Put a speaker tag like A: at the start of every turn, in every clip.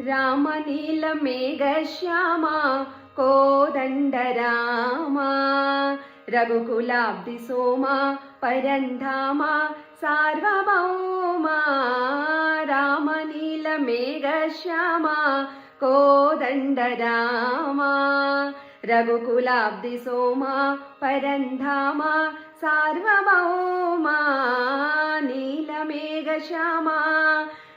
A: రామ నీల మేఘ శ్యామ కోదండ రామ రఘుకులాబ్ది సోమ పరంధామ సార్వభౌమ రామ నీల మేఘ శ్యామ కోదండ రామ రఘుకులాబ్ది సోమ పరంధామ సార్వభౌమ నీల మేఘ శ్యామ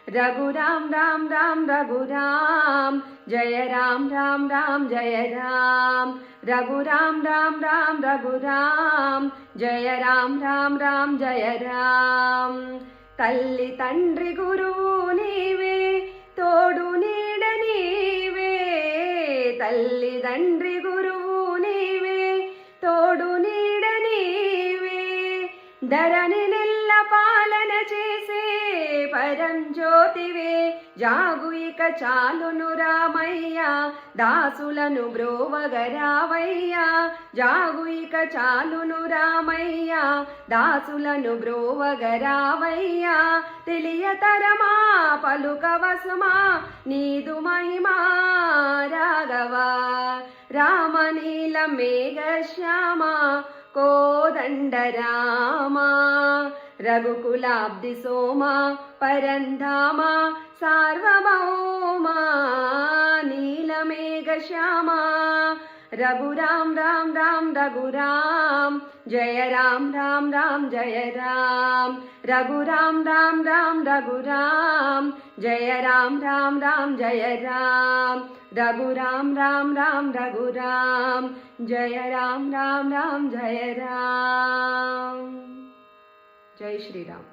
A: रघुराम राम राम रघुराम जय राम राम राम जय राम रघुराम राम राम रघुराम जय राम राम राम जय राम तल्ली तंड्री गुरुवु नीवे तोडु नीड नीवे तल्ली तंड्री गुरुवु नीवे तोडु नीड नीवे धरनि नेल्ल पालन चेसे పరం జ్యోతివే జాగు ఇక చాలును రామయ్య దాసులను బ్రోవగరావయ్య జాగు ఇక చాలును రామయ్య దాసులను బ్రోవగరావయ్య తెలియతరమా పలుకవసుమా నీదు మహిమా రాఘవ రామ నీల మేఘ శ్యామ కోదండ రామ రఘుకులాబ్ది సోమ పరంధామ సార్వభౌమ నీలమేఘ శ్యామ రఘురాం రాం రాం రఘురాం జయ రాం రాం రాం జయ రాం రఘురాం రాం రాం రఘురాం జయ రాం రాం రాం జయ రాం రఘురాం రాం రాం రఘురాం జయ రాం రాం రాం జయ రాం. जय श्री राम.